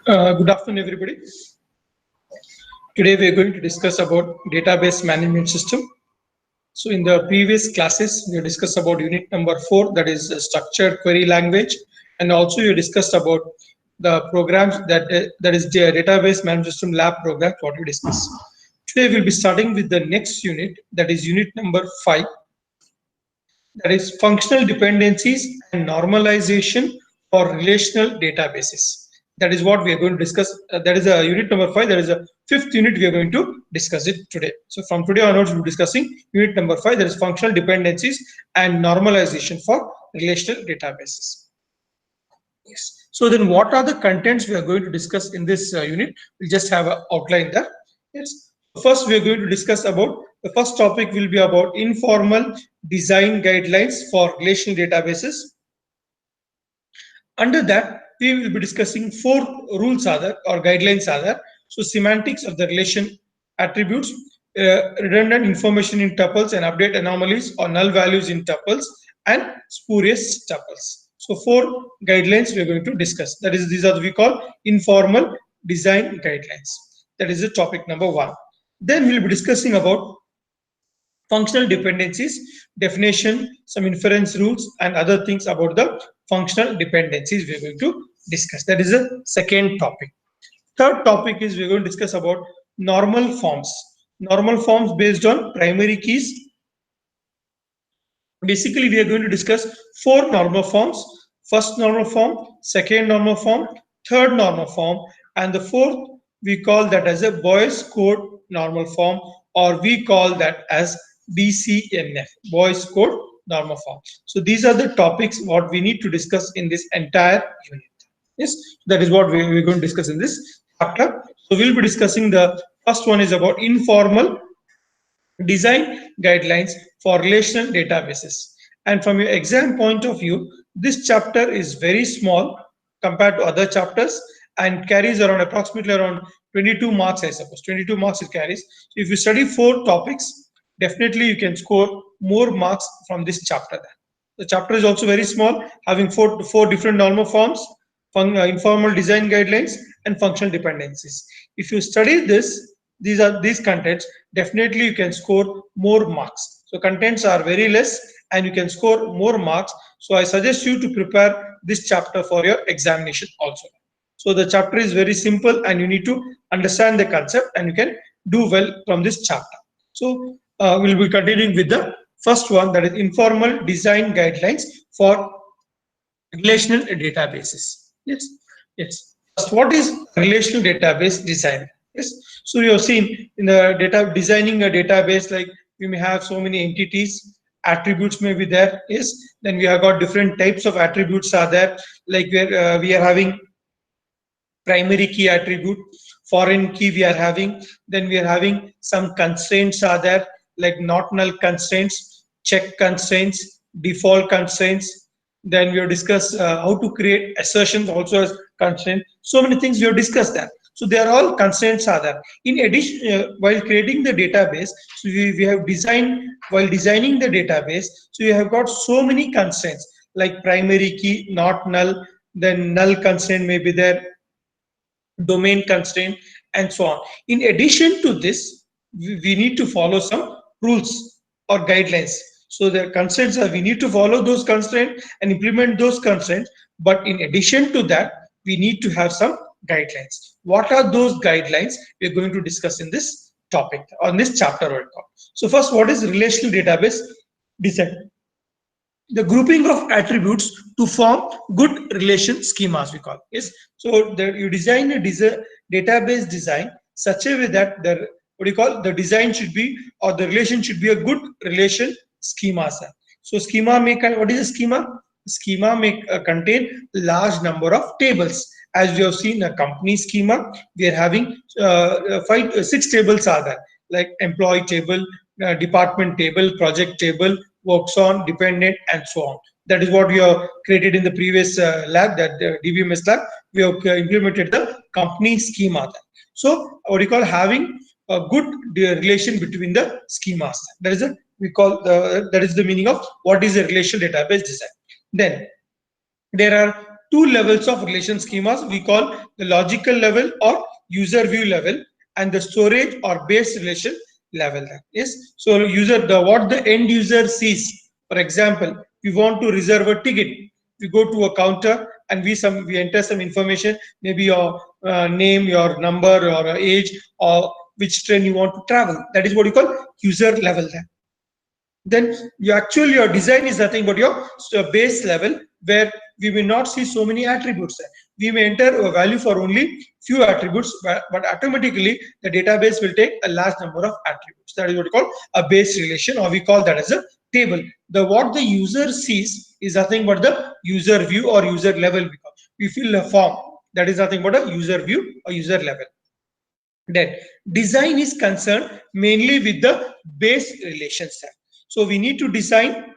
Good afternoon, everybody. Today we are going to discuss about database management system. So in the previous classes, we discussed about unit number 4, that is structured query language, and also you discussed about the programs that is the database management system lab program. What we discussed today, we'll be starting with the next unit, that is unit number 5, that is functional dependencies and normalization for relational databases. That is what we are going to discuss. That is a unit number 5. That is a 5th unit we are going to discuss it today. So from today onwards, we'll be discussing unit number 5. That is functional dependencies and normalization for relational databases. Yes. So then, what are the contents we are going to discuss in this unit? We'll just have an outline there. Yes. First, we are going to discuss about the first topic will be about informal design guidelines for relational databases. Under that, we will be discussing 4 rules or guidelines are there. So semantics of the relation attributes, redundant information in tuples and update anomalies or null values in tuples and spurious tuples. So 4 guidelines we are going to discuss. That is, these are what we call informal design guidelines. That is the topic number 1. Then we will be discussing about functional dependencies, definition, some inference rules, and other things about the functional dependencies we are going to discuss. That is the second topic. Third topic is we are going to discuss about normal forms. Normal forms based on primary keys. Basically, we are going to discuss 4 normal forms. First normal form, second normal form, third normal form, and the fourth we call that as a Boy's Code normal form, or we call that as BCNF, Boy's Code normal form. So these are the topics what we need to discuss in this entire unit. Yes, that is what we're going to discuss in this chapter. So we'll be discussing the first one is about informal design guidelines for relational databases. And from your exam point of view, this chapter is very small compared to other chapters and carries around approximately around 22 marks, I suppose. 22 marks it carries. So if you study 4 topics, definitely you can score more marks from this chapter. The chapter is also very small, having four different normal forms, informal design guidelines, and functional dependencies. If you study this, these contents, definitely you can score more marks. So contents are very less and you can score more marks. So I suggest you to prepare this chapter for your examination also. So the chapter is very simple and you need to understand the concept and you can do well from this chapter. So we'll be continuing with the first one, that is informal design guidelines for relational databases. Yes. First, what is relational database design? Yes. So you have seen in the designing a database, like we may have so many entities, attributes may be there. Yes. Then we have got different types of attributes are there, like where we are having primary key attribute, foreign key we are having, then we are having some constraints are there, like not null constraints, check constraints, default constraints. Then we have discussed how to create assertions also as constraint. So many things we have discussed that. So they are all constraints are there. In addition, while creating the database, so we have designed, while designing the database, so you have got so many constraints like primary key, not null, then null constraint may be there, domain constraint, and so on. In addition to this, we need to follow some rules or guidelines. So the constraints are, we need to follow those constraints and implement those constraints. But in addition to that, we need to have some guidelines. What are those guidelines? We're going to discuss in this topic, on this chapter. So first, what is relational database design? The grouping of attributes to form good relation schemas, we call. Yes. So you design a database design such a way that the design should be, or the relation should be a good relation schema. So schema may, what is a schema? Schema may contain large number of tables. As we have seen a company schema, we are having 6 tables are there, like employee table, department table, project table, works on, dependent, and so on. That is what we have created in the previous lab, that DBMS lab. We have implemented the company schema. So what we call having a good relation between the schemas. That is that is the meaning of what is a relational database design. Then there are two levels of relation schemas. We call the logical level or user view level, and the storage or base relation level. Yes. So user, the what the end user sees. For example, we want to reserve a ticket. We go to a counter and we enter some information, maybe your name, your number, or age, or which train you want to travel. That is what you call user level. Then your design is nothing but your base level, where we may not see so many attributes. We may enter a value for only few attributes, but automatically the database will take a large number of attributes. That is what we call a base relation, or we call that as a table. The what the user sees is nothing but the user view or user level. We fill a form, that is nothing but a user view or user level. Then design is concerned mainly with the base relations. So we need to design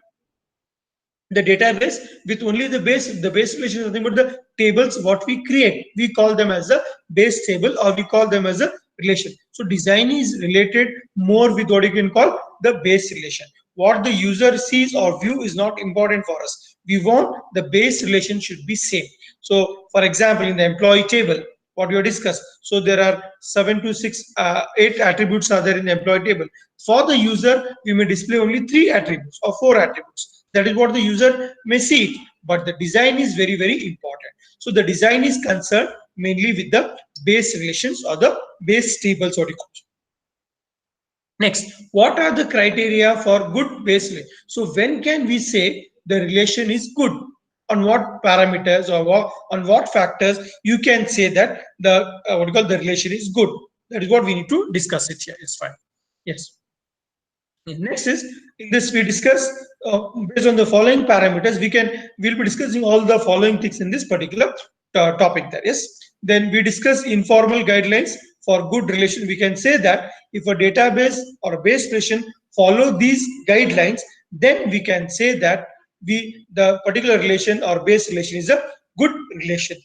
the database with only the base relation is nothing but the tables what we create. We call them as a base table, or we call them as a relation. So design is related more with what you can call the base relation. What the user sees or view is not important for us. We want the base relation should be same. So for example, in the employee table, what we have discussed, so there are 7 to 6 8 attributes are there in the employee table. For the user, we may display only 3 attributes or 4 attributes. That is what the user may see it, but the design is very, very important. So the design is concerned mainly with the base relations or the base tables, what you call. Next, what are the criteria for good base relation? So when can we say the relation is good? On what parameters or on what factors you can say that the what you call the relation is good? That is what we need to discuss it here. It's fine. Yes. Next is, in this we discuss based on the following parameters. We'll be discussing all the following things in this particular topic there. Yes. Then we discuss informal guidelines for good relation. We can say that if a database or a base relation follow these guidelines, then we can say that the particular relation or base relation is a good relation.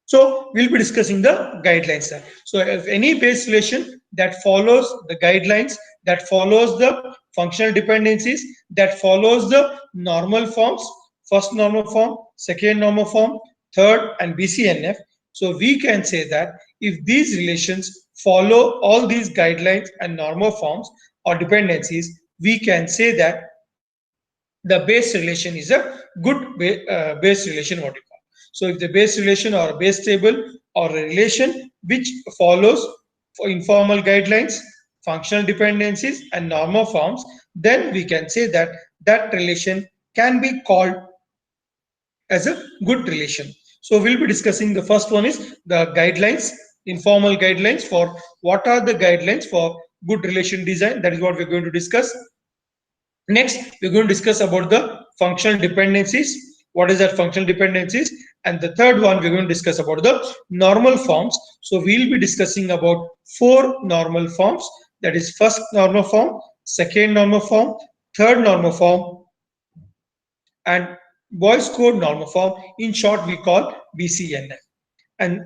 So we'll be discussing the guidelines there. So if any base relation that follows the guidelines, that follows the functional dependencies, that follows the normal forms, first normal form, second normal form, third, and BCNF. So we can say that if these relations follow all these guidelines and normal forms or dependencies, we can say that the base relation is a good base relation, what you call. So if the base relation or a base table or a relation which follows for informal guidelines, functional dependencies, and normal forms, then we can say that that relation can be called as a good relation. So we'll be discussing the first one is the guidelines, informal guidelines for what are the guidelines for good relation design. That is what we're going to discuss. Next, we're going to discuss about the functional dependencies. What is that functional dependencies? And the third one, we're going to discuss about the normal forms. So we'll be discussing about 4 normal forms. That is first normal form, second normal form, third normal form, and voice code normal form. In short, we call BCNF. And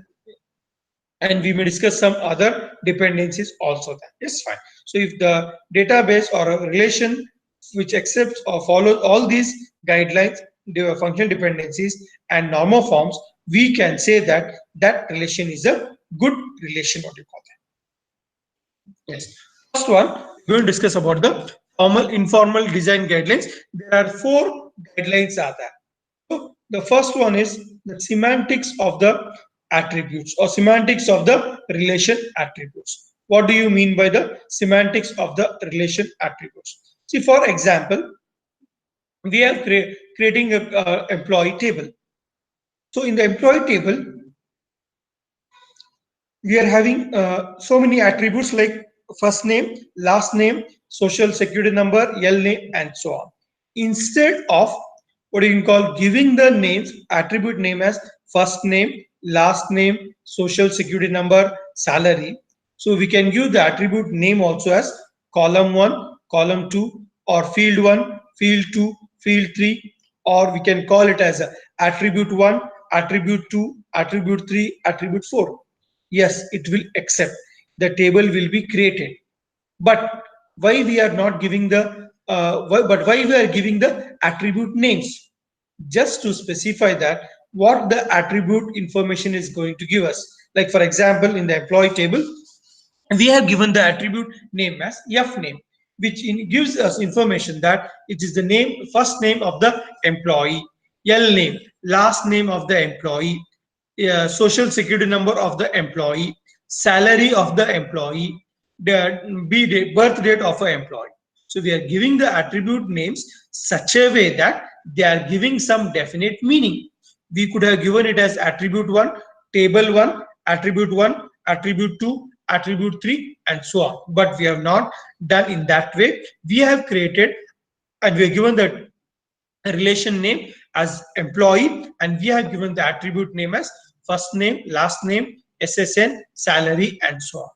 we may discuss some other dependencies also. That is fine. So if the database or a relation which accepts or follows all these guidelines, the functional dependencies and normal forms, we can say that that relation is a good relation, what you call that. Yes. First one, we're going to discuss about the formal informal design guidelines. There are 4 guidelines are there. So the first one is the semantics of the attributes or semantics of the relation attributes. What do you mean by the semantics of the relation attributes? See, for example, we are creating a employee table. So in the employee table, we are having so many attributes like first name, last name, social security number, L name, and so on. Instead of what you can call giving the names, attribute name as first name, last name, social security number, salary. So we can give the attribute name also as column 1, column 2, or field 1, field 2, field 3, or we can call it as a attribute 1, attribute 2, attribute 3, attribute 4. Yes, it will accept. The table will be created. But why we are not giving the why we are giving the attribute names? Just to specify that what the attribute information is going to give us. Like for example, in the employee table, we have given the attribute name as F name, which gives us information that it is the name, first name of the employee, L name, last name of the employee, social security number of the employee, salary of the employee, the B date, birth date of an employee. So we are giving the attribute names such a way that they are giving some definite meaning. We could have given it as attribute 1, table 1, attribute 1, attribute 2, attribute 3, and so on. But we have not done in that way. We have created and we have given the relation name as employee, and we have given the attribute name as first name, last name, SSN, salary, and so on.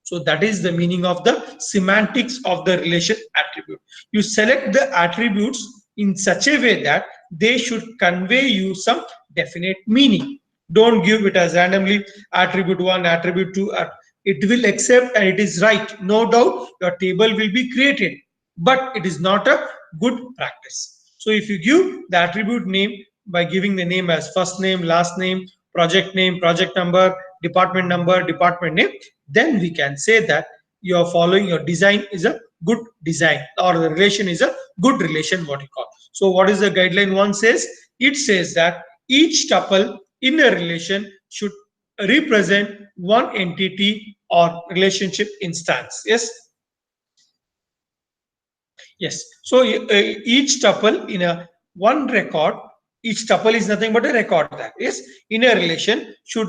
So that is the meaning of the semantics of the relation attribute. You select the attributes in such a way that they should convey you some definite meaning. Don't give it as randomly attribute 1, attribute 2. It will accept and it is right. No doubt your table will be created, but it is not a good practice. So if you give the attribute name by giving the name as first name, last name, project number, department name, then we can say that you are following your design is a good design, or the relation is a good relation, what you call. So what is the guideline 1 says? It says that each tuple in a relation should represent one entity or relationship instance. Yes. So each tuple in a one record, each tuple is nothing but a record that is in a relation should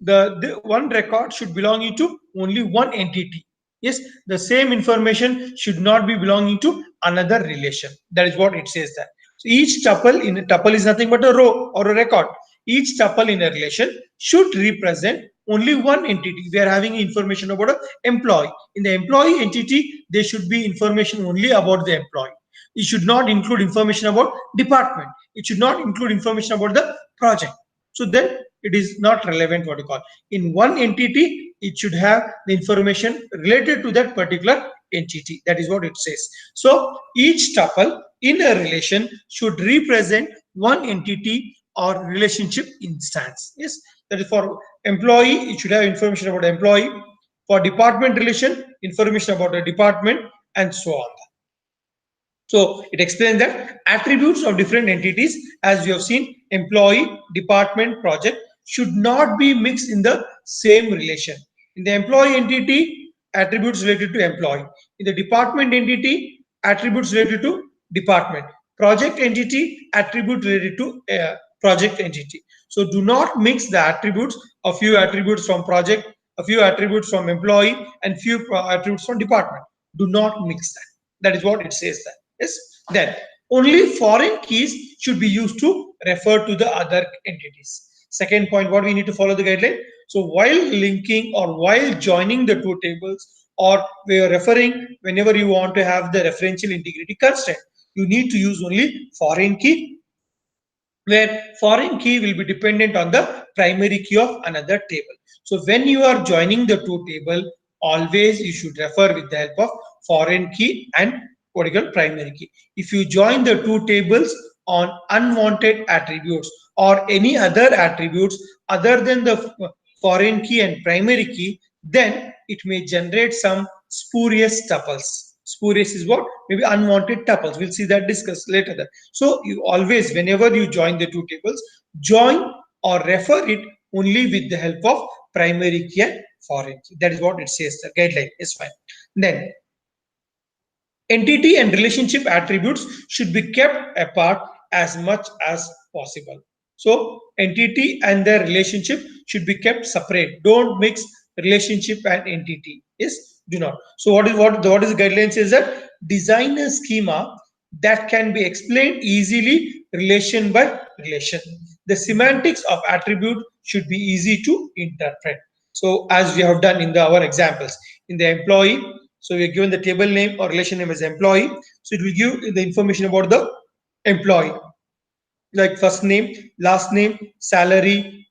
the one record should belong to only one entity. Yes, the same information should not be belonging to another relation. That is what it says that. So each tuple is nothing but a row or a record. Each tuple in a relation should represent only one entity. We are having information about an employee. In the employee entity, there should be information only about the employee. It should not include information about department. It should not include information about the project. So then it is not relevant, what you call. In one entity, it should have the information related to that particular entity. That is what it says. So each tuple in a relation should represent one entity or relationship instance. Yes, that is for employee, it should have information about employee. For department relation, information about a department, and so on. So it explains that attributes of different entities, as we have seen, employee, department, project, should not be mixed in the same relation. In the employee entity, attributes related to employee. In the department entity, attributes related to department. Project entity, attribute related to project entity. So do not mix the attributes, a few attributes from project, a few attributes from employee, and few attributes from department. Do not mix that. That is what it says that. Yes. Then only foreign keys should be used to refer to the other entities. Second point, what we need to follow the guideline. So while linking or while joining the two tables, or we are referring whenever you want to have the referential integrity constraint, you need to use only foreign key, where foreign key will be dependent on the primary key of another table. So when you are joining the two table, always you should refer with the help of foreign key and what you call primary key. If you join the two tables on unwanted attributes or any other attributes other than the foreign key and primary key, then it may generate some spurious tuples. Spurious is what? Maybe unwanted tuples. We'll see that discussed later. So you always, whenever you join the two tables, join or refer it only with the help of primary key and foreign key. That is what it says. The guideline is fine. Then entity and relationship attributes should be kept apart as much as possible. So entity and their relationship should be kept separate. Don't mix relationship and entity. Yes, do not. So what is the guideline says that design a schema that can be explained easily relation by relation. The semantics of attribute should be easy to interpret. So as we have done in our examples, in the employee, so we are given the table name or relation name as employee. So it will give the information about the employee, like first name, last name, salary,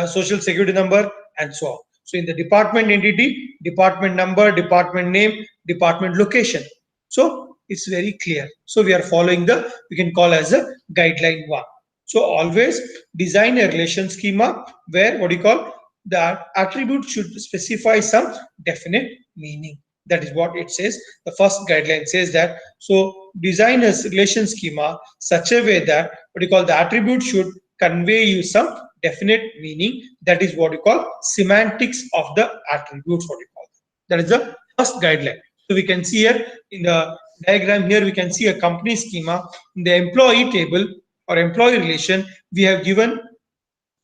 social security number, and so on. So in the department entity, department number, department name, department location. So it's very clear. So we are following we can call as a guideline 1. So always design a relation schema where what you call the attribute should specify some definite meaning. That is what it says. The first guideline says that. So design a relation schema such a way that what you call the attribute should convey you some definite meaning. That is what you call semantics of the attributes. What you call that is the first guideline. So we can see here in the diagram here we can see a company schema. In the employee table or employee relation, we have given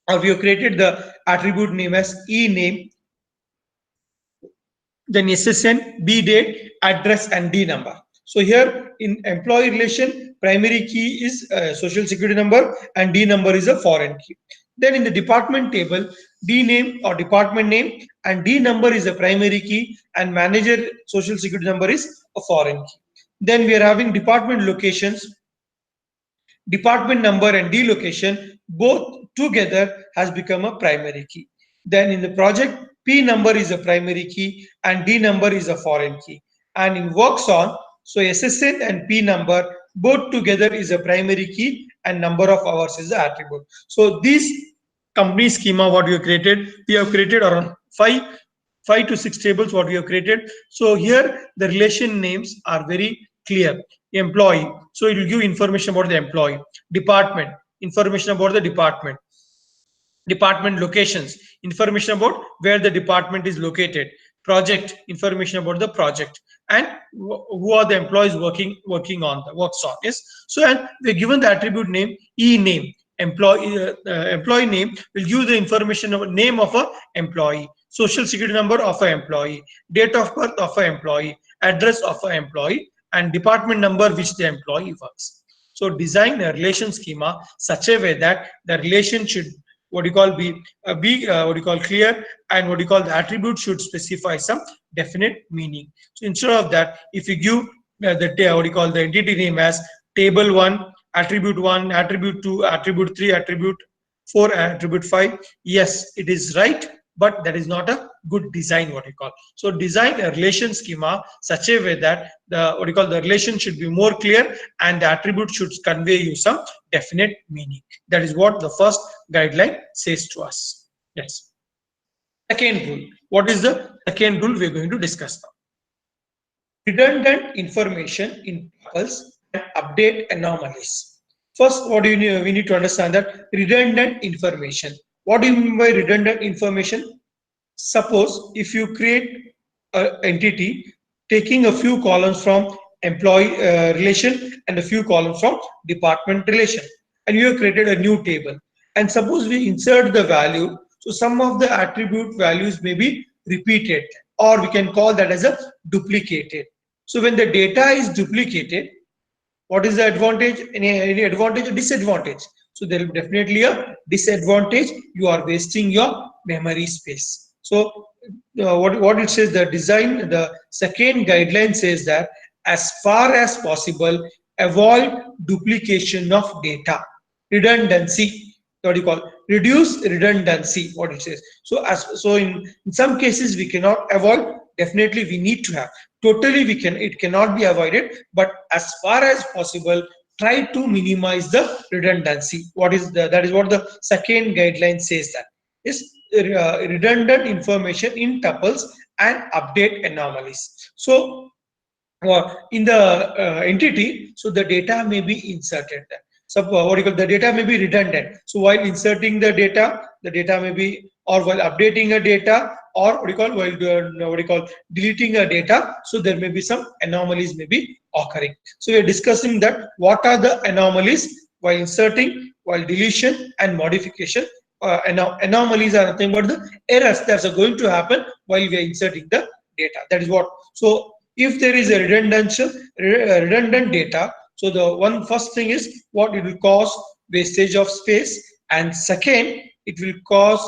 or we have created the attribute name as e name, then SSN, B date, address, and D number. So here in employee relation, primary key is social security number and D number is a foreign key. Then in the department table, D name or department name and D number is a primary key and manager social security number is a foreign key. Then we are having department locations, department number and D location both together has become a primary key. Then in the project, P number is a primary key and D number is a foreign key. And in works on, so SSN and P number both together is a primary key and number of hours is the attribute. So this company schema what we have created around five to six tables what we have created. So here the relation names are very clear. Employee, so it will give information about the employee. Department, information about the department. Department locations, information about where the department is located. Project, information about the project, and who are the employees working on the works on. Yes. So and we're given the attribute name e name. Employee name will give the information of name of a employee, social security number of an employee, date of birth of an employee, address of an employee, and department number which the employee works. So design a relation schema such a way that the relation should what you call be what you call clear, and what you call the attribute should specify some definite meaning. So instead of that, if you give the what you call the entity name as table 1, attribute 2, attribute 3, attribute 4, attribute 5, yes, it is right, but that is not a good design what you call. So design a relation schema such a way that the what you call the relation should be more clear and the attribute should convey you some definite meaning. That is what the first guideline says to us. Yes. Second rule. What is the second rule we are going to discuss now? Redundant information in tuples and update anomalies. First, what do you need? We need to understand that redundant information. What do you mean by redundant information? Suppose if you create an entity taking a few columns from employee relation and a few columns from department relation, and you have created a new table, and suppose we insert the value, so some of the attribute values may be repeated, or we can call that as a duplicated. So when the data is duplicated, what is the advantage? Any advantage or disadvantage? So there will definitely a disadvantage. You are wasting your memory space. So what it says, the design, the second guideline says that as far as possible, avoid duplication of data. Redundancy, what do you call? Reduce redundancy, what it says. So in some cases we cannot avoid, definitely we need to have. Totally it cannot be avoided, but as far as possible, try to minimize the redundancy. That is what the second guideline says, that is redundant information in tuples and update anomalies. So in the entity, so the data may be inserted there. So what you call the data may be redundant. So while inserting the data may be, or while updating a data, or what you call deleting a data. So there may be some anomalies may be occurring. So we are discussing that what are the anomalies while inserting, while deletion and modification. Anomalies are nothing but the errors that are going to happen while we are inserting the data. That is what. So if there is a redundant data, so the one first thing is what it will cause wastage of space, and second, it will cause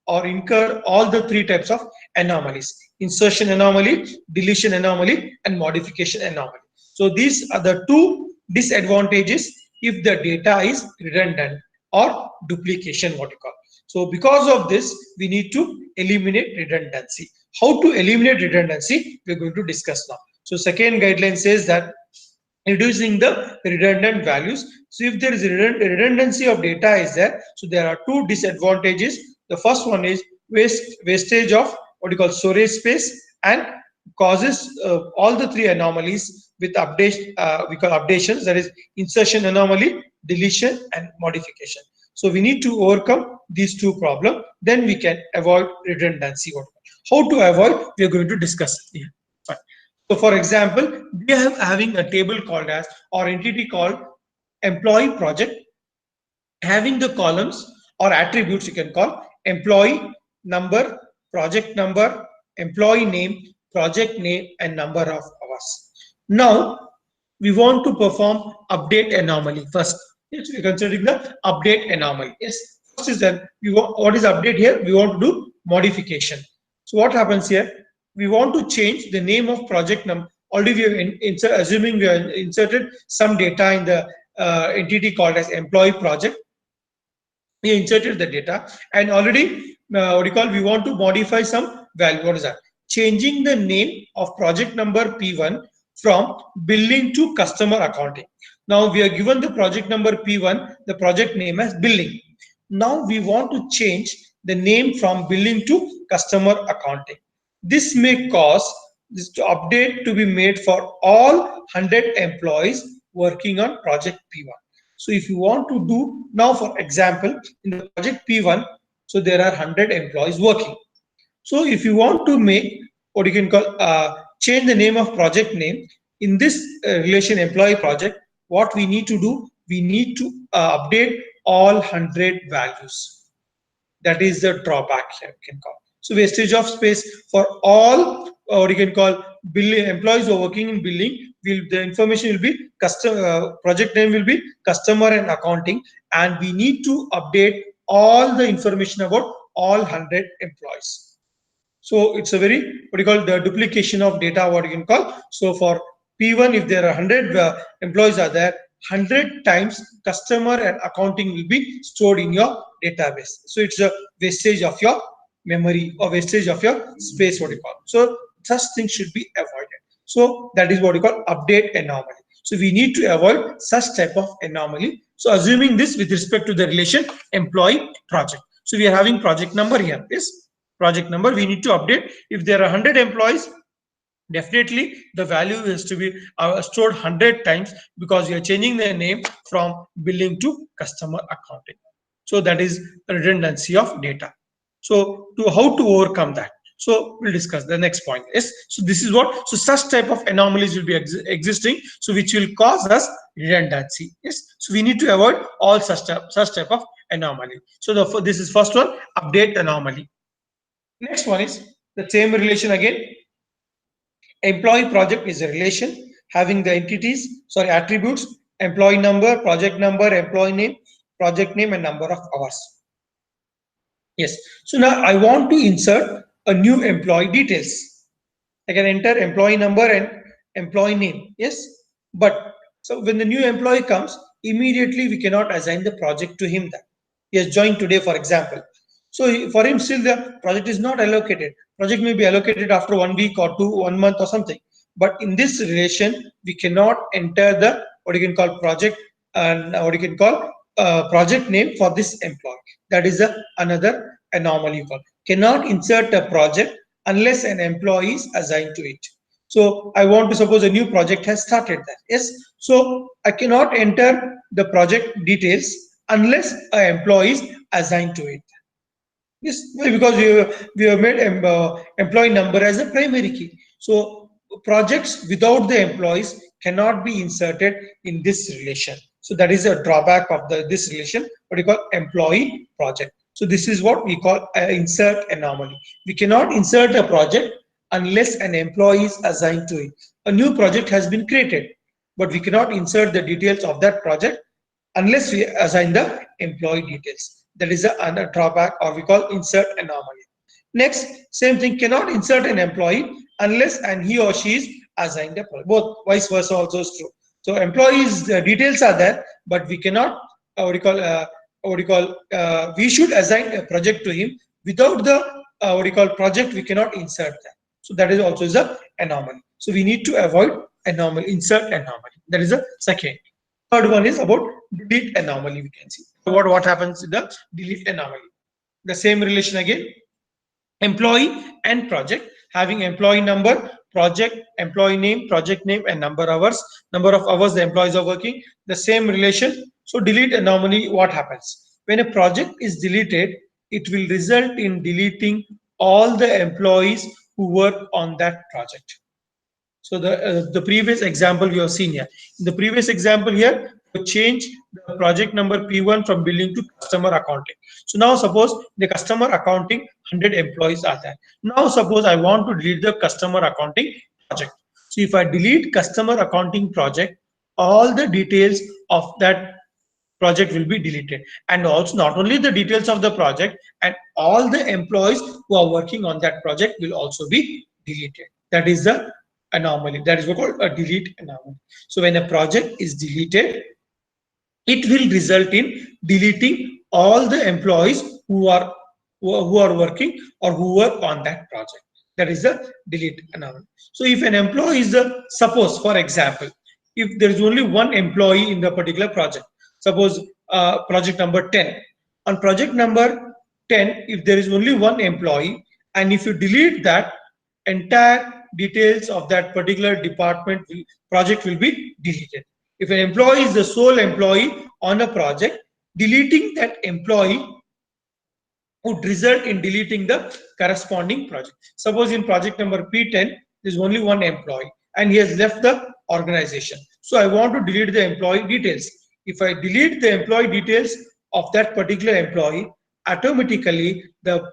or incur all the three types of anomalies: insertion anomaly, deletion anomaly, and modification anomaly. So these are the two disadvantages if the data is redundant or duplication, what you call. So because of this, we need to eliminate redundancy. How to eliminate redundancy, we're going to discuss now. So second guideline says that reducing the redundant values. So if there is redundancy of data is there, so there are two disadvantages. The first one is wastage of what you call storage space, and causes all the three anomalies with update, we call updations, that is insertion anomaly, deletion and modification. So we need to overcome these two problems, then we can avoid redundancy. How to avoid, we are going to discuss here. Fine. So for example, we are having a table called as, or entity called employee project, having the columns or attributes you can call employee number, project number, employee name, project name, and number of hours. Now we want to perform update anomaly first. Yes, we're considering the update anomaly. Yes, first is that we want, what is update here? We want to do modification. So what happens here? We want to change the name of project number. Already we have assuming we have inserted some data in the entity called as employee project. We inserted the data, and already what do you call, we want to modify some value. What is that? Changing the name of project number P1 from billing to customer accounting. Now we are given the project number P1, the project name as billing. Now we want to change the name from billing to customer accounting. This may cause this to update to be made for all 100 employees working on project P1. So if you want to do, now for example, in the project P1, so there are 100 employees working. So if you want to make what you can call change the name of project name in this relation employee project, what we need to do, we need to update all 100 values. That is the drawback here, you can call. So wastage of space for all what you can call billing employees who are working in billing, will the information will be customer, project name will be customer and accounting, and we need to update all the information about all 100 employees. So it's a very what you call the duplication of data, what you can call. So for P1, if there are 100 employees are there, 100 times customer and accounting will be stored in your database. So it's a wastage of your memory or wastage of your space, what you call. So such things should be avoided. So that is what you call update anomaly. So we need to avoid such type of anomaly. So assuming this with respect to the relation employee project. So we are having project number here. This project number we need to update. If there are 100 employees, definitely the value is to be stored 100 times, because we are changing the name from billing to customer accounting. So that is redundancy of data. So to how to overcome that, so we'll discuss the next point. Yes, so this is what, so such type of anomalies will be existing, so which will cause us redundancy. Yes, so we need to avoid all such type of anomaly. So this is first one, update anomaly. Next one is the same relation again. Employee project is a relation having the attributes, employee number, project number, employee name, project name, and number of hours. Yes. So now I want to insert a new employee details. I can enter employee number and employee name. Yes. But so when the new employee comes, immediately we cannot assign the project to him. That he has joined today, for example. So for him, still the project is not allocated. Project may be allocated after 1 week or 1 month or something. But in this relation, we cannot enter the what you can call project and what you can call project name for this employee. That is another anomaly you call. Cannot insert a project unless an employee is assigned to it. So I want to suppose a new project has started there. Yes. So I cannot enter the project details unless an employee is assigned to it. Yes, because we have made employee number as a primary key. So projects without the employees cannot be inserted in this relation. So that is a drawback of this relation, what we call employee project. So this is what we call insert anomaly. We cannot insert a project unless an employee is assigned to it. A new project has been created, but we cannot insert the details of that project unless we assign the employee details. That is a drawback, or we call insert anomaly. Next, same thing, cannot insert an employee unless and he or she is assigned a project. Both vice versa also is true. So employees details are there, but we cannot we should assign a project to him. Without the project, we cannot insert that. So that is also is a anomaly. So we need to avoid anomaly, insert anomaly. That is the second. Third one is about delete anomaly. We can see what happens in the delete anomaly. The same relation again. Employee and project, having employee number, project, employee name, project name, and number of hours the employees are working, the same relation. So delete anomaly, what happens when a project is deleted? It will result in deleting all the employees who work on that project. So the previous example we have seen here. In the previous example here, we change the project number P1 from billing to customer accounting. So now suppose the customer accounting 100 employees are there. Now suppose I want to delete the customer accounting project. So if I delete customer accounting project, all the details of that project will be deleted, and also not only the details of the project, and all the employees who are working on that project will also be deleted. That is the anomaly. That is what called a delete anomaly. So when a project is deleted, it will result in deleting all the employees who are working or who work on that project. That is the delete anomaly. So if an employee is suppose for example, if there is only one employee in the particular project, suppose project number 10, on project number 10, if there is only one employee, and if you delete that, entire details of that particular project will be deleted. If an employee is the sole employee on a project, deleting that employee would result in deleting the corresponding project. Suppose in project number P10, there is only one employee and he has left the organization. So I want to delete the employee details. If I delete the employee details of that particular employee, automatically the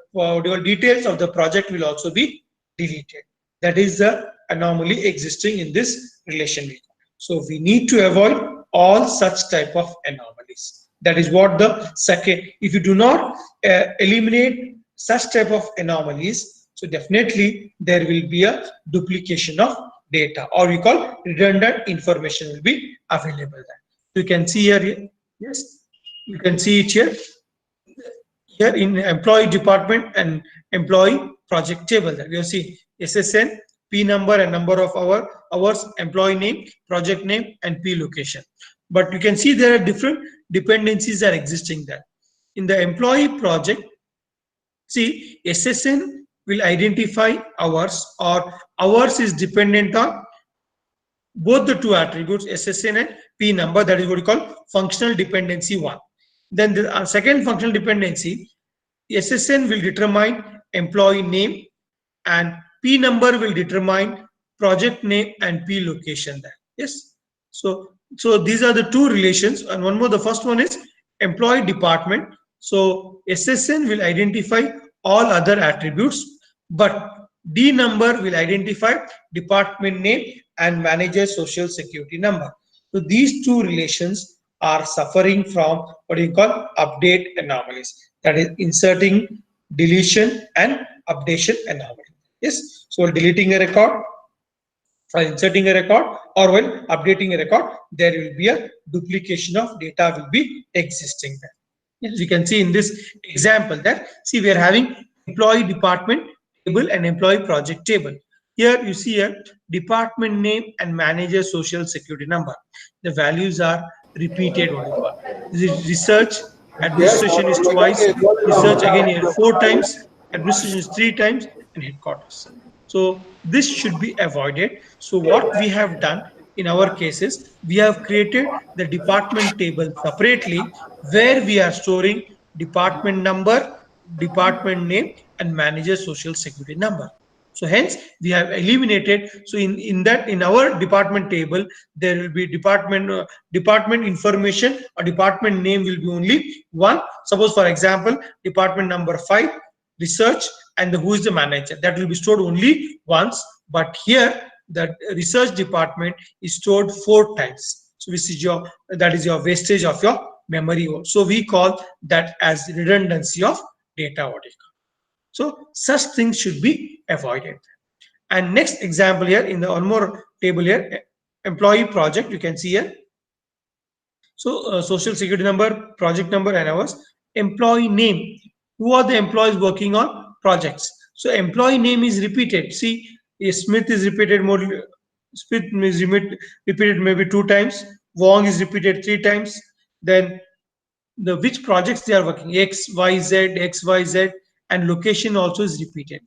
details of the project will also be deleted. That is the anomaly existing in this relation. So we need to avoid all such type of anomalies. That is what the second. If you do not eliminate such type of anomalies, so definitely there will be a duplication of data, or we call redundant information will be available there. You can see here, yes, you can see it here. Here in employee department and employee project table, that you see SSN, P number and number of hours, employee name, project name, and P location. But you can see there are different dependencies are existing there. In the employee project, see SSN will identify hours, or hours is dependent on both the two attributes SSN and P number. That is what we call functional dependency 1. Then the second functional dependency, SSN will determine employee name and P number will determine project name and P location there. Yes. So these are the two relations, and one more. The first one is employee department. So SSN will identify all other attributes, but D number will identify department name and manager social security number. So these two relations are suffering from what you call update anomalies. That is inserting, deletion, and updation anomaly. Yes. So while deleting a record, while inserting a record, or while updating a record, there will be a duplication of data will be existing there. As you can see in this example that, see, we are having employee department table and employee project table. Here you see a department name and manager social security number. The values are repeated. What you call research administration is twice, research again here 4 times, administration is 3 times, and headquarters. So this should be avoided. So what we have done in our cases, we have created the department table separately, where we are storing department number, department name, and manager social security number. So hence we have eliminated. So in our department table, there will be department information or department name will be only one. Suppose for example, department number 5, research, and who is the manager, that will be stored only once. But here the research department is stored 4 times. So this is that is your wastage of your memory. So we call that as redundancy of data. So such things should be avoided. And next example here in the one more table here, employee project, you can see here. So social security number, project number, and hours. Employee name, who are the employees working on projects. So employee name is repeated. See, Smith is repeated more Smith is repeated maybe 2 times, Wong is repeated 3 times, then the which projects they are working, XYZ, and location also is repeated.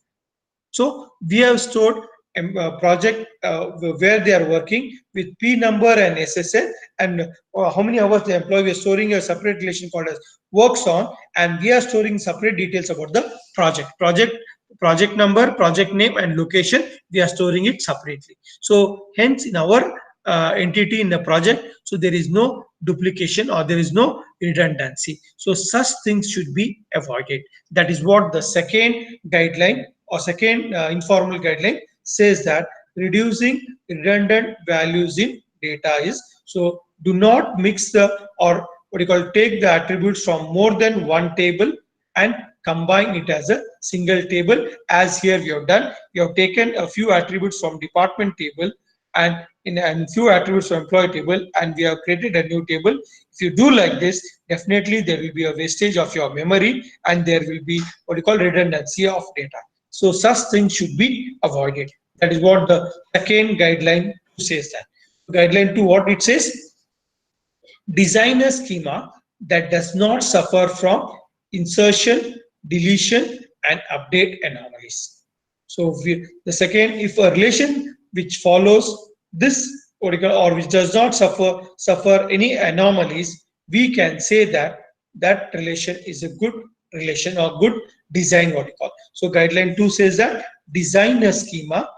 So we have stored a project where they are working with P number and SSN, and how many hours the employee. We are storing a separate relation called as works on, and we are storing separate details about the project number, project name, and location. We are storing it separately. So hence in our entity in the project, so there is no duplication or there is no redundancy. So such things should be avoided. That is what the second guideline or second informal guideline says, that reducing redundant values in data is. So do not mix the, or what you call, take the attributes from more than one table and combine it as a single table, as here we have done. We have taken a few attributes from department table and few attributes from employee table, and we have created a new table. If you do like this, definitely there will be a wastage of your memory, and there will be what you call redundancy of data. So such things should be avoided. That is what the second guideline says. That guideline 2, what it says: design a schema that does not suffer from insertion, deletion, and update anomalies. So the second, if a relation which follows this or which does not suffer any anomalies, we can say that that relation is a good relation or good design, what you call. So guideline 2 says that design a schema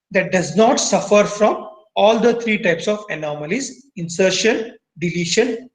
that does not suffer from all the 3 types of anomalies: insertion, deletion,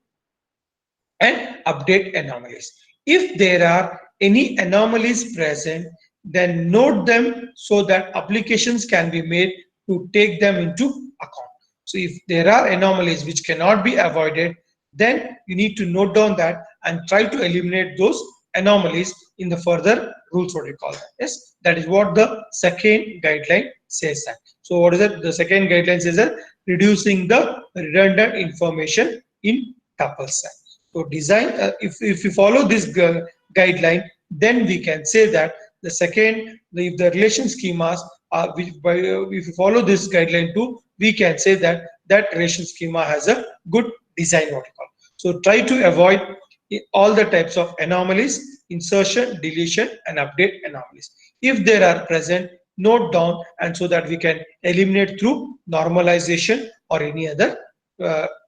and update anomalies. If there are any anomalies present, then note them so that applications can be made to take them into account. So if there are anomalies which cannot be avoided, then you need to note down that and try to eliminate those anomalies in the further rules, what you call that. Yes, that is what the second guideline says that. So what is it? The second guideline says that reducing the redundant information in tuples. So design, if you follow this guideline, then we can say that the second, if the relation schemas are, if you follow this guideline too, we can say that that relation schema has a good design, what you call. So try to avoid all the types of anomalies: insertion, deletion, and update anomalies. If there are present, note down, and so that we can eliminate through normalization or any other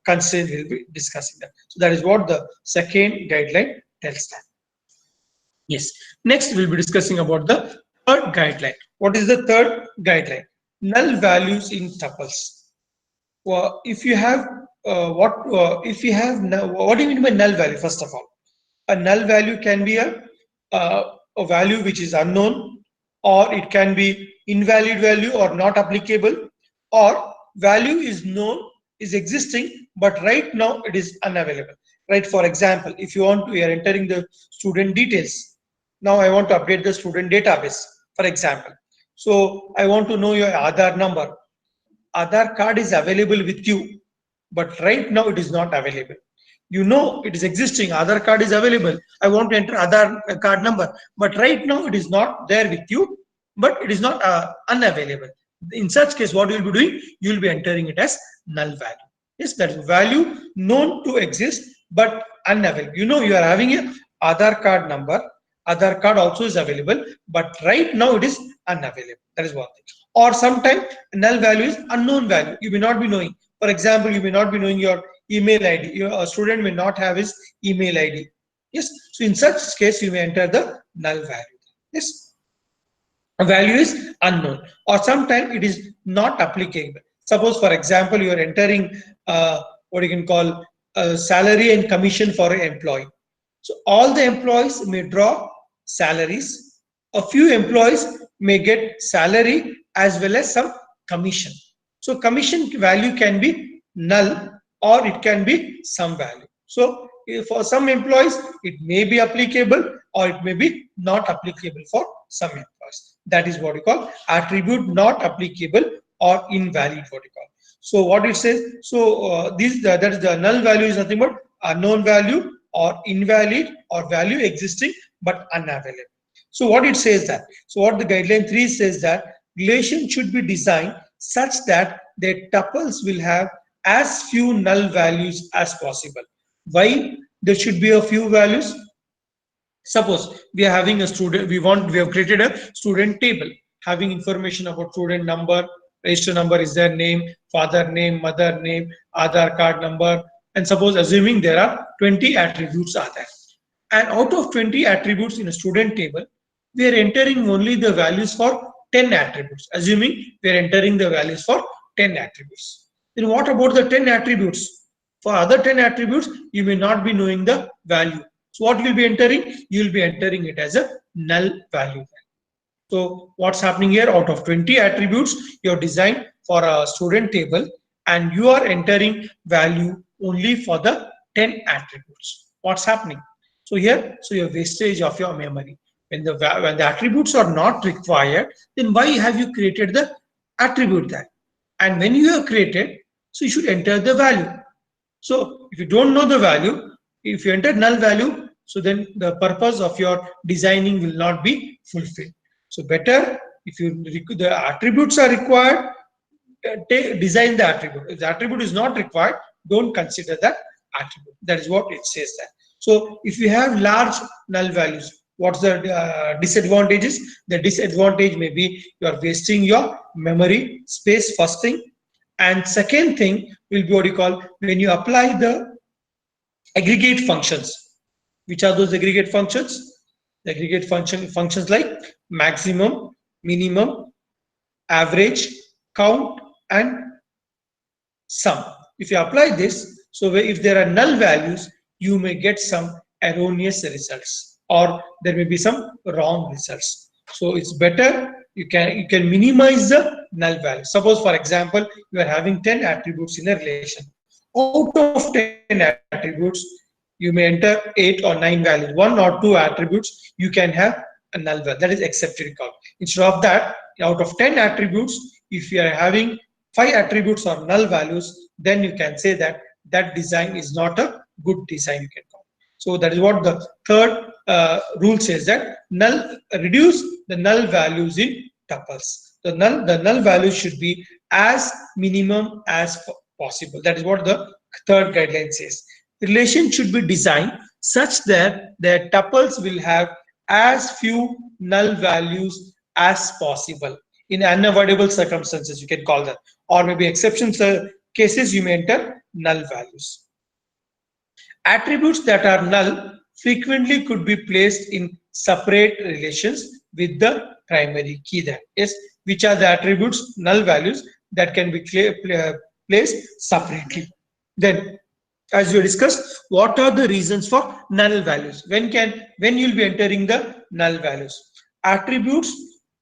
constraint. We'll be discussing that. So that is what the second guideline tells that. Yes. Next, we'll be discussing about the third guideline. What is the third guideline? Null values in tuples. Well, if you have what do you mean by null value? First of all, a null value can be a value which is unknown, or it can be invalid value or not applicable, or value is known, is existing, but right now it is unavailable. Right? For example, if you want to, you are entering the student details. Now I want to update the student database, for example. So I want to know your Aadhaar number. Aadhaar card is available with you, but right now it is not available. You know it is existing, Aadhaar card is available. I want to enter Aadhaar card number, but right now it is not there with you, but it is not unavailable. In such case, what you will be doing? You will be entering it as null value. Yes, that is value known to exist, but unavailable. You know you are having a Aadhaar card number. Aadhaar card also is available, but right now it is unavailable. That is one thing. Or sometimes null value is unknown value. You may not be knowing. For example, you may not be knowing your email ID. A student may not have his email ID. Yes. So in such case, you may enter the null value. Yes. A value is unknown, or sometimes it is not applicable. Suppose, for example, you are entering what you can call salary and commission for an employee. So all the employees may draw salaries. A few employees may get salary as well as some commission. So commission value can be null, or it can be some value. So for some employees, it may be applicable, or it may be not applicable for some employees. That is what we call attribute not applicable or invalid, what we call. So what it says, so that is the null value is nothing but unknown value, or invalid, or value existing but unavailable. So what it says that, so what the guideline 3 says, that relation should be designed such that their tuples will have as few null values as possible. Why there should be a few values? Suppose we are having a student, we have created a student table having information about student number, register number is their name, father name, mother name, Aadhaar card number, and suppose assuming there are 20 attributes are there. And out of 20 attributes in a student table, we are entering only the values for 10 attributes, assuming we are entering the values for 10 attributes. Then what about the 10 attributes? For other 10 attributes, you may not be knowing the value. So what you will be entering? You will be entering it as a null value. So what's happening here? Out of 20 attributes you have designed for a student table, and you are entering value only for the 10 attributes. What's happening? So here, so your wastage of your memory. When the attributes are not required, then why have you created the attribute there? And when you have created, so you should enter the value. So if you don't know the value, if you enter null value, so then the purpose of your designing will not be fulfilled. So better if the attributes are required, design the attribute. If the attribute is not required, don't consider that attribute. That is what it says there. So if you have large null values, what's the disadvantages? The disadvantage may be you are wasting your memory space, first thing. And second thing will be what you call when you apply the aggregate functions. Which are those aggregate functions? The aggregate functions like maximum, minimum, average, count, and sum. If you apply this, so if there are null values, you may get some erroneous results, or there may be some wrong results. So it's better you can minimize the null value. Suppose, for example, you are having 10 attributes in a relation. Out of 10 attributes, you may enter 8 or 9 values. 1 or 2 attributes you can have a null value, that is excepted count. Instead of that, out of 10 attributes, if you are having 5 attributes or null values, then you can say that that design is not a good design, you can call. So that is what the third rule says, that reduce the null values in tuples. The null value should be as minimum as possible. That is what the third guideline says. Relation should be designed such that their tuples will have as few null values as possible. In unavoidable circumstances, you can call that, or maybe exception cases, you may enter null values. Attributes that are null frequently could be placed in separate relations with the primary key. That is, which are the attributes, null values, that can be placed separately. Then, as we discussed, what are the reasons for null values? When you'll be entering the null values? Attributes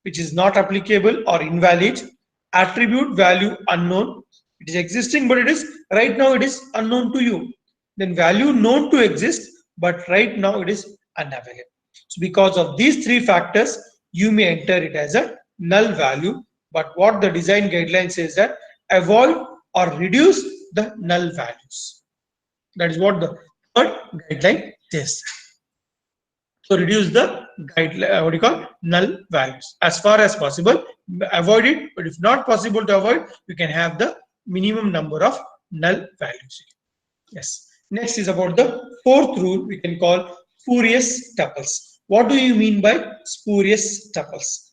which is not applicable or invalid. Attribute value unknown. It is existing, but it is right now it is unknown to you. Then value known to exist, but right now it is unavailable. So because of these three factors, you may enter it as a null value. But what the design guideline says that avoid or reduce the null values. That is what the third guideline says. So reduce the guideline, null values as far as possible. Avoid it, but if not possible to avoid, you can have the minimum number of null values. Yes. Next is about the fourth rule, we can call spurious tuples. What do you mean by spurious tuples?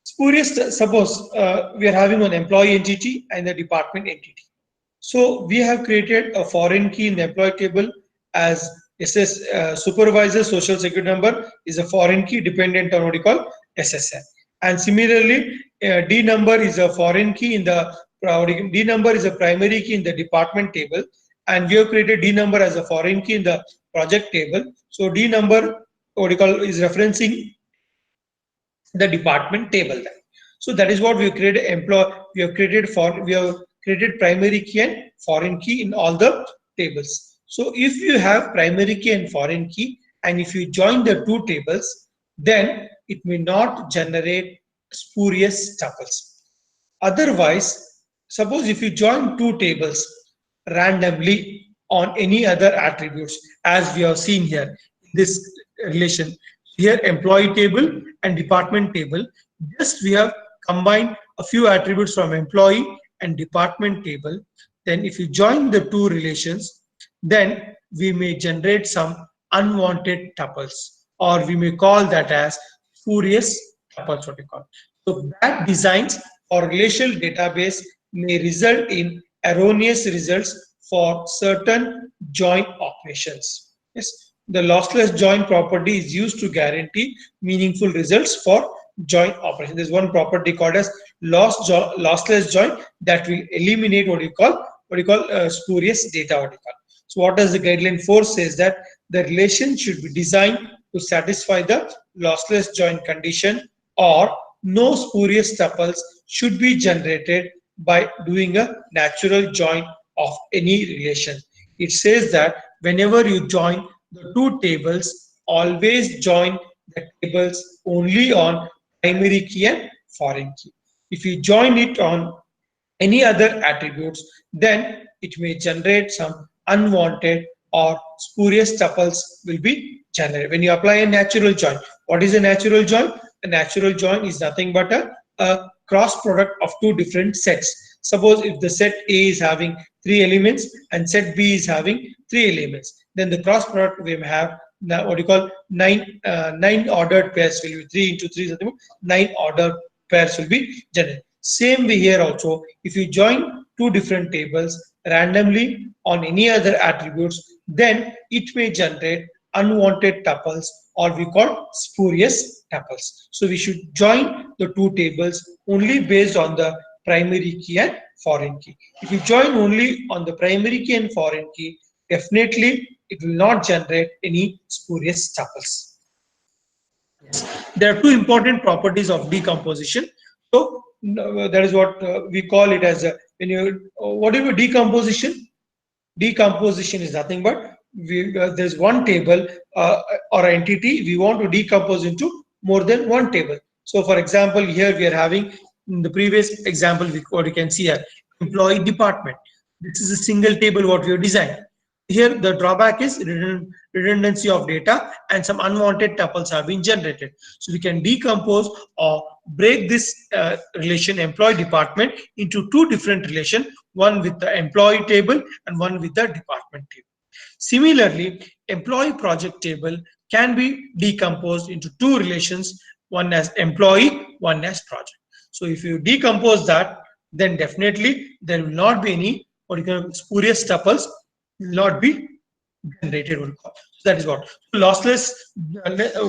Spurious, suppose we are having an employee entity and a department entity. So we have created a foreign key in the employee table as supervisor social security number is a foreign key dependent on what you call SSN. And similarly, D number is a foreign key in the D number is a primary key in the department table, and we have created D number as a foreign key in the project table. So D number is referencing the department table. So that is what we have created. We have created primary key and foreign key in all the tables. So if you have primary key and foreign key, and if you join the two tables, then it may not generate spurious tuples. Otherwise, suppose if you join two tables randomly on any other attributes, as we have seen here in this relation, here employee table and department table, just we have combined a few attributes from employee and department table, then if you join the two relations, then we may generate some unwanted tuples, or we may call that as spurious tuples, what we call. So bad designs or relational database may result in erroneous results for certain join operations. Yes, the lossless join property is used to guarantee meaningful results for join operation. There's one property called as lossless join that will eliminate what you call spurious data. What you call. So what does the guideline 4 says that the relation should be designed to satisfy the lossless join condition, or no spurious tuples should be generated by doing a natural join of any relation. It says that whenever you join the two tables, always join the tables only on primary key and foreign key. If you join it on any other attributes, then it may generate some unwanted or spurious tuples will be generated. When you apply a natural join, what is a natural join? A natural join is nothing but a cross product of two different sets. Suppose if the set A is having 3 elements and set B is having 3 elements, then the cross product we may have what you call nine ordered pairs will be 3 into 3 is 9 ordered pairs will be generated. Same way here also, if you join two different tables randomly on any other attributes, then it may generate unwanted tuples, or we call spurious tuples. So we should join the two tables only based on the primary key and foreign key. If you join only on the primary key and foreign key, definitely it will not generate any spurious tuples. Yes. There are two important properties of decomposition. So that is what we call it as a, when you whatever decomposition. Decomposition is nothing but there's one table or entity we want to decompose into more than one table. So for example, here we are having in the previous example what you can see here, employee department. This is a single table what we have designed. Here the drawback is redundancy of data and some unwanted tuples have been generated. So we can decompose or break this relation employee department into two different relations, one with the employee table and one with the department table. Similarly, employee project table can be decomposed into two relations, one as employee, one as project. So if you decompose that, then definitely there will not be any what you call spurious tuples will not be generated. So that is what lossless.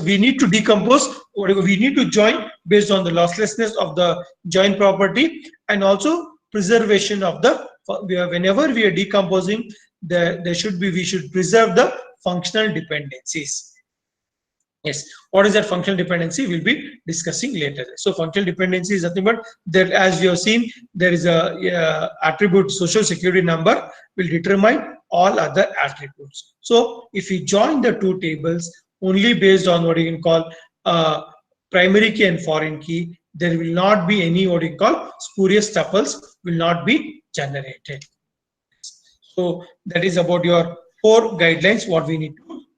We need to decompose. We need to join based on the losslessness of the join property, and also preservation of the. Whenever we are decomposing, we should preserve the functional dependencies. Yes, what is that functional dependency? We'll be discussing later. So functional dependency is nothing but there, as we have seen, there is a attribute social security number will determine all other attributes. So if we join the two tables only based on what you can call primary key and foreign key, there will not be any what you call spurious tuples will not be generated. So that is about your 4 guidelines what we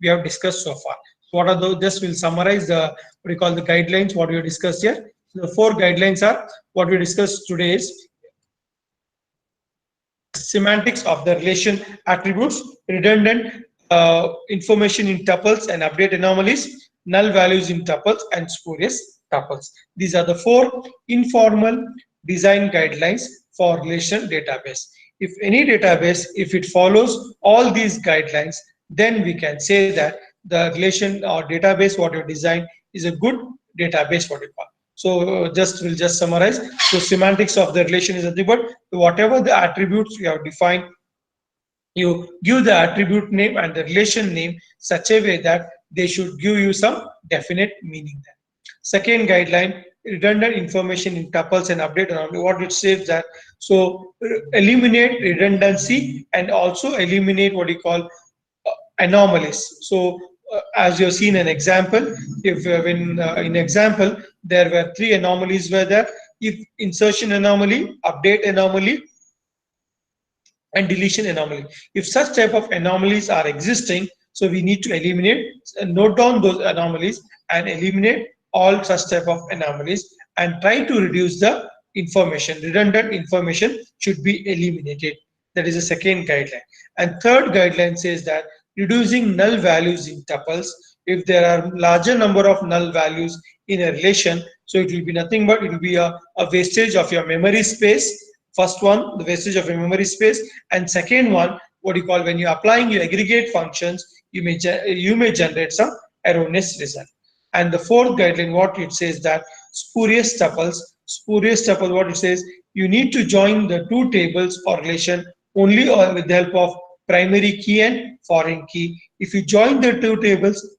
have discussed so far. What are those? Just will summarize the what we call the guidelines what we have discussed here. So the 4 guidelines are what we discussed today is semantics of the relation attributes, redundant information in tuples and update anomalies, null values in tuples, and spurious tuples. These are the 4 informal design guidelines for relational database. If any database, if it follows all these guidelines, then we can say that the relation or database what you design is a good database what you call. So we'll just summarize. So semantics of the relation is nothing but whatever the attributes you have defined, you give the attribute name and the relation name such a way that they should give you some definite meaning there. Second guideline, redundant information in tuples and update anomaly. What it says that so eliminate redundancy and also eliminate what you call anomalies. So as you have seen an example, if when in example there were 3 anomalies were there, if insertion anomaly, update anomaly, and deletion anomaly. If such type of anomalies are existing, so we need to eliminate, note down those anomalies and eliminate all such type of anomalies and try to reduce the information. Redundant information should be eliminated. That is the second guideline. And third guideline says that reducing null values in tuples. If there are larger number of null values in a relation, so it will be nothing but it will be a wastage of your memory space. First one, the wastage of your memory space, and second one, what you call when you're applying your aggregate functions, you may generate some erroneous result. And the fourth guideline, what it says that spurious tuples. Spurious tuple, what it says, you need to join the two tables or relation only or with the help of primary key and foreign key. If you join the two tables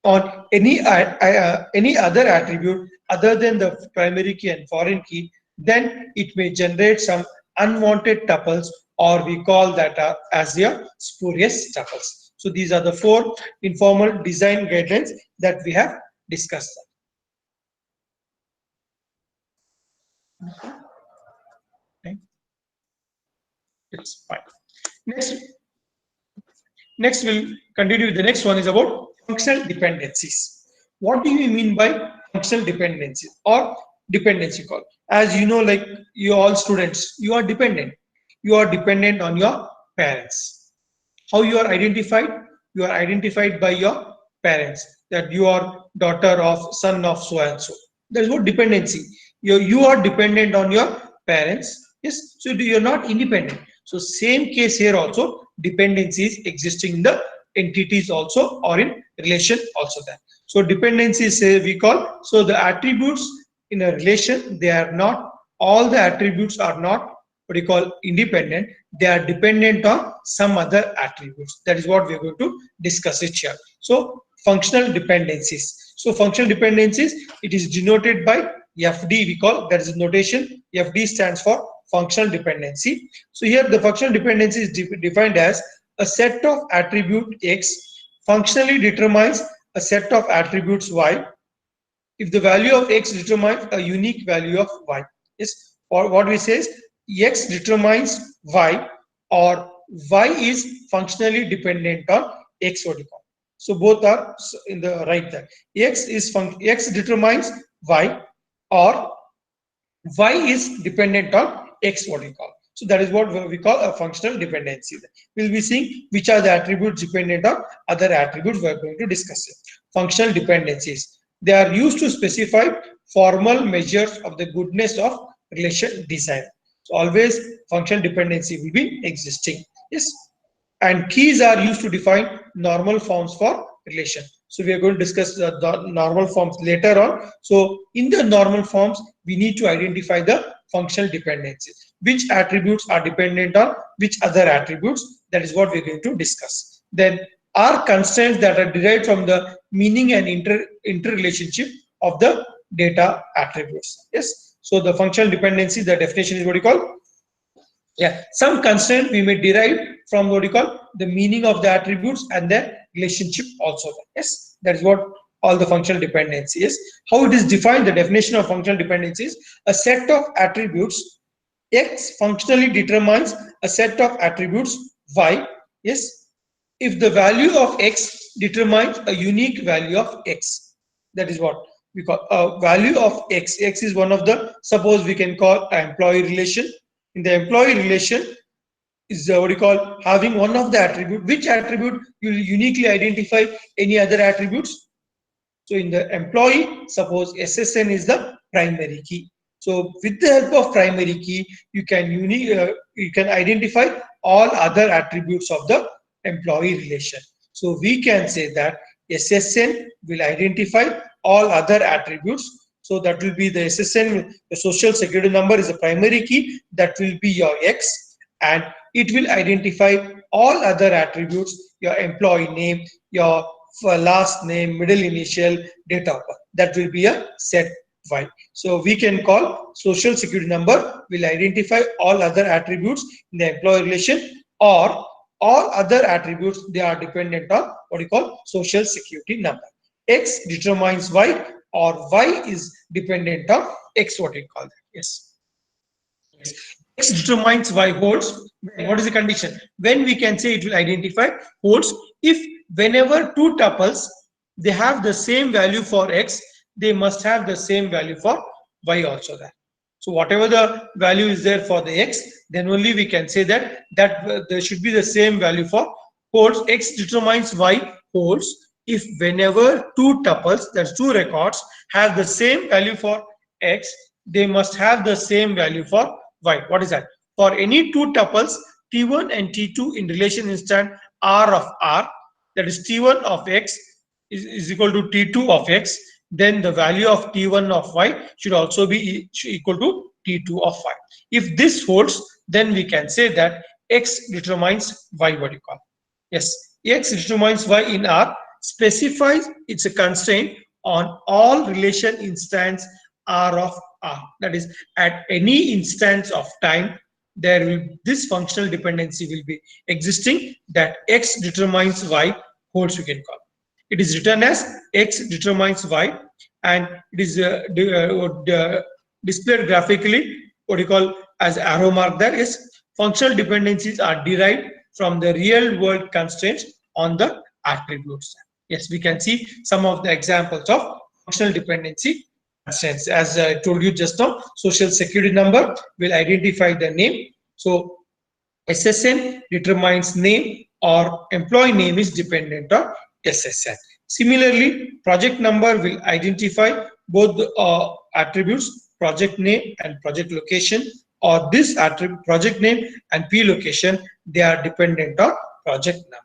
on any other attribute other than the primary key and foreign key, then it may generate some unwanted tuples, or we call that as your spurious tuples. So these are the four informal design guidelines that we have discussed. Okay. It's fine. Next we'll continue with the next one is about functional dependencies. What do you mean by functional dependencies or dependency call? As you know, like you all students, you are dependent. You are dependent on your parents. How you are identified? You are identified by your parents, that you are daughter of, son of so and so. That is what dependency. You are dependent on your parents. Yes, so you're not independent. So same case here also, dependencies existing in the entities also or in relation also there. So dependencies say we call, so the attributes in a relation, they are not, all the attributes are not what you call independent, they are dependent on some other attributes. That is what we are going to discuss it here. So functional dependencies. So functional dependencies, it is denoted by FD, we call, that is notation. FD stands for functional dependency. So here the functional dependency is defined as a set of attribute X functionally determines a set of attributes Y if the value of X determines a unique value of Y. Yes, or what we say is X determines Y, or Y is functionally dependent on X, what you call. So both are in the right there. X determines Y, or Y is dependent on X, what we call. So that is what we call a functional dependency. We'll be seeing which are the attributes dependent on other attributes. We are going to discuss it. Functional dependencies. They are used to specify formal measures of the goodness of relation design. So always functional dependency will be existing. Yes. And keys are used to define normal forms for relation. So we are going to discuss the normal forms later on. So in the normal forms, we need to identify the functional dependencies. Which attributes are dependent on which other attributes? That is what we are going to discuss. Then are constraints that are derived from the meaning and interrelationship of the data attributes. Yes. So the functional dependency, the definition is what you call. Yeah, some constraint we may derive from what you call the meaning of the attributes and their relationship also. Yes, that is what all the functional dependency is. How it is defined, the definition of functional dependency is a set of attributes X functionally determines a set of attributes Y. Yes, if the value of X determines a unique value of X. That is what we call a value of X. X is one of the, suppose we can call an employee relation. In the employee relation is what you call having one of the attribute. Which attribute you will uniquely identify any other attributes? So in the employee, suppose SSN is the primary key. So with the help of primary key, you can identify all other attributes of the employee relation. So we can say that SSN will identify all other attributes. So that will be the SSN, the social security number is a primary key, that will be your X, and it will identify all other attributes, your employee name, your last name, middle initial, date of birth. That will be a set Y. So we can call social security number will identify all other attributes in the employee relation, or all other attributes, they are dependent on what you call social security number. X determines Y, or Y is dependent on X, what we call that. Yes. X determines Y holds. What is the condition? When we can say it will identify holds if whenever two tuples they have the same value for X, they must have the same value for Y also there. So whatever the value is there for the x, then only we can say that there should be the same value for holds. X determines y holds if whenever two tuples, that's two records, have the same value for x, they must have the same value for y. What is that? For any two tuples t1 and t2 in relation instant r of r, that is t1 of x is equal to t2 of x, then the value of t1 of y should also be equal to t2 of y. If this holds, then we can say that x determines y. What you call? Yes, x determines y in R specifies it's a constraint on all relation instance R of R. That is, at any instance of time, there will this functional dependency will be existing, that x determines y holds, we can call. It is written as x determines y, and it is displayed graphically, what you call as arrow mark. There is functional dependencies are derived from the real world constraints on the attributes. Yes, we can see some of the examples of functional dependency constraints. As I told you just now, social security number will identify the name. So SSN determines name, or employee name is dependent on SSN. Similarly, project number will identify both the attributes, project name and project location, or this attribute, project name and P location, they are dependent on project number.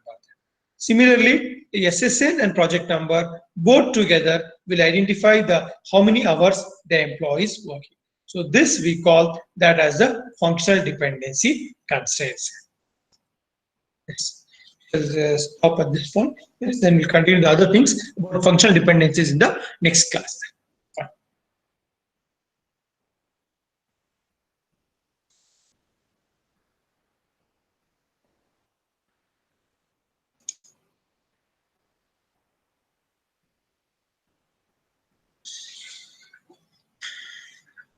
Similarly, the SSN and project number both together will identify the how many hours the employee is working. So this we call that as the functional dependency constraints. Yes. We'll stop at this point. Yes, then we'll continue the other things about functional dependencies in the next class.